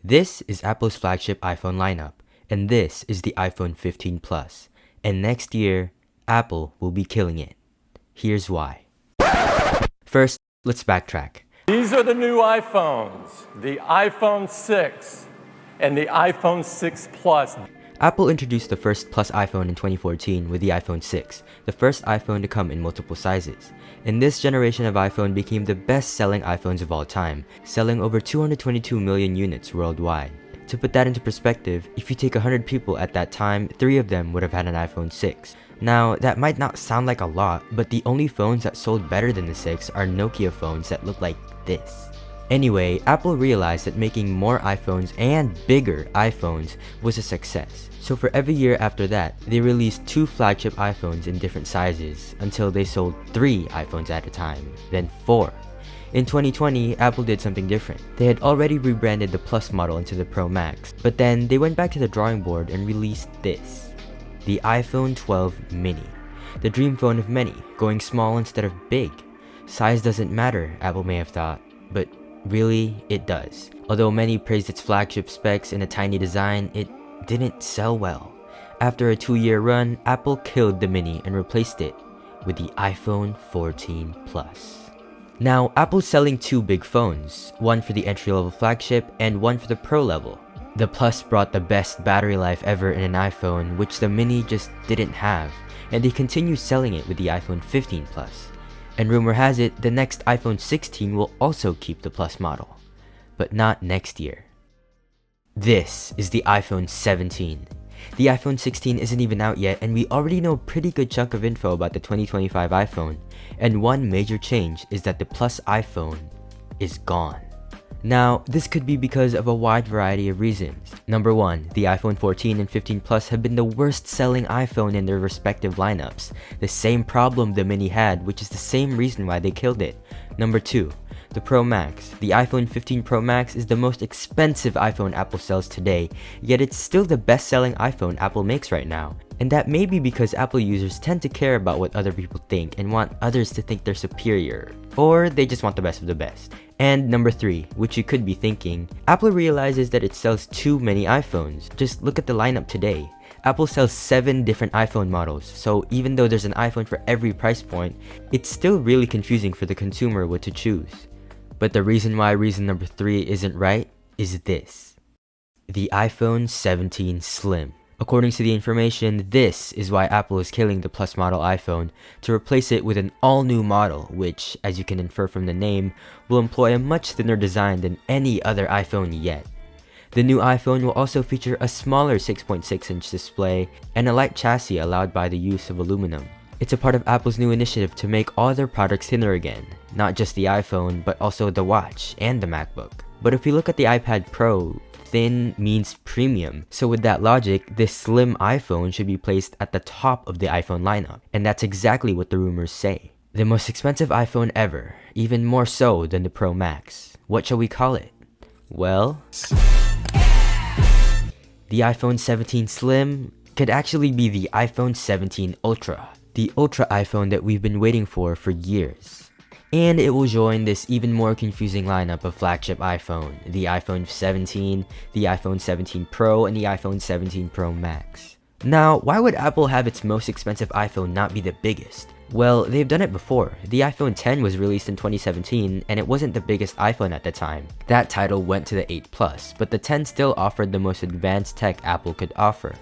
This is Apple's flagship iPhone lineup, and this is the iPhone 15 Plus. And next year, Apple will be killing it. Here's why. First, let's backtrack. These are the new iPhones, the iPhone 6 and the iPhone 6 Plus. Apple introduced the first Plus iPhone in 2014 with the iPhone 6, the first iPhone to come in multiple sizes. And this generation of iPhone became the best-selling iPhones of all time, selling over 222 million units worldwide. To put that into perspective, if you take 100 people at that time, 3 of them would have had an iPhone 6. Now, that might not sound like a lot, but the only phones that sold better than the 6 are Nokia phones that look like this. Anyway, Apple realized that making more iPhones and bigger iPhones was a success. So for every year after that, they released 2 flagship iPhones in different sizes until they sold 3 iPhones at a time, then 4. In 2020, Apple did something different. They had already rebranded the Plus model into the Pro Max, but then they went back to the drawing board and released this. The iPhone 12 mini. The dream phone of many, going small instead of big. Size doesn't matter, Apple may have thought, but really, it does. Although many praised its flagship specs and a tiny design, it didn't sell well. After a 2-year run, Apple killed the mini and replaced it with the iPhone 14 Plus. Now, Apple's selling 2 big phones, one for the entry-level flagship and one for the pro level. The Plus brought the best battery life ever in an iPhone, which the mini just didn't have, and they continue selling it with the iPhone 15 Plus. And rumor has it, the next iPhone 16 will also keep the Plus model, but not next year. This is the iPhone 17. The iPhone 16 isn't even out yet, and we already know a pretty good chunk of info about the 2025 iPhone, and one major change is that the Plus iPhone is gone. Now, this could be because of a wide variety of reasons. Number 1, the iPhone 14 and 15 Plus have been the worst selling iPhone in their respective lineups. The same problem the mini had, which is the same reason why they killed it. Number 2, the Pro Max. The iPhone 15 Pro Max is the most expensive iPhone Apple sells today, yet it's still the best selling iPhone Apple makes right now. And that may be because Apple users tend to care about what other people think and want others to think they're superior, or they just want the best of the best. And number 3, which you could be thinking, Apple realizes that it sells too many iPhones. Just look at the lineup today. Apple sells 7 different iPhone models, so even though there's an iPhone for every price point, it's still really confusing for the consumer what to choose. But the reason why reason number 3 isn't right is this. The iPhone 17 Slim. According to the information, this is why Apple is killing the Plus model iPhone to replace it with an all-new model, which, as you can infer from the name, will employ a much thinner design than any other iPhone yet. The new iPhone will also feature a smaller 6.6-inch display and a light chassis allowed by the use of aluminum. It's a part of Apple's new initiative to make all their products thinner again, not just the iPhone, but also the watch and the MacBook. But if we look at the iPad Pro, thin means premium. So with that logic, this slim iPhone should be placed at the top of the iPhone lineup. And that's exactly what the rumors say. The most expensive iPhone ever, even more so than the Pro Max. What shall we call it? Well, the iPhone 17 Slim could actually be the iPhone 17 Ultra. The Ultra iPhone that we've been waiting for years. And it will join this even more confusing lineup of flagship iPhone, the iPhone 17, the iPhone 17 Pro, and the iPhone 17 Pro Max. Now, why would Apple have its most expensive iPhone not be the biggest? Well, they've done it before. The iPhone X was released in 2017, and it wasn't the biggest iPhone at the time. That title went to the 8 Plus, but the X still offered the most advanced tech Apple could offer.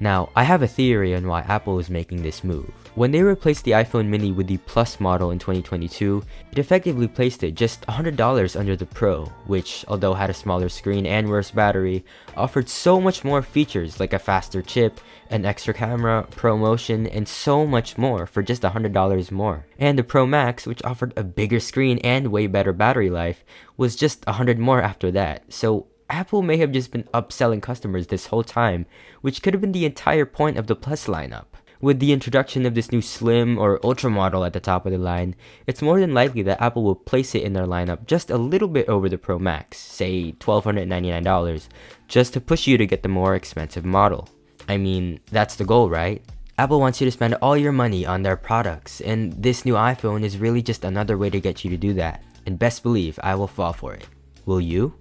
Now, I have a theory on why Apple is making this move. When they replaced the iPhone mini with the Plus model in 2022, it effectively placed it just $100 under the Pro, which, although had a smaller screen and worse battery, offered so much more features like a faster chip, an extra camera, ProMotion, and so much more for just $100 more. And the Pro Max, which offered a bigger screen and way better battery life, was just $100 more after that. So Apple may have just been upselling customers this whole time, which could have been the entire point of the Plus lineup. With the introduction of this new Slim or Ultra model at the top of the line, it's more than likely that Apple will place it in their lineup just a little bit over the Pro Max, say $1,299, just to push you to get the more expensive model. I mean, that's the goal, right? Apple wants you to spend all your money on their products, and this new iPhone is really just another way to get you to do that. And best believe I will fall for it. Will you?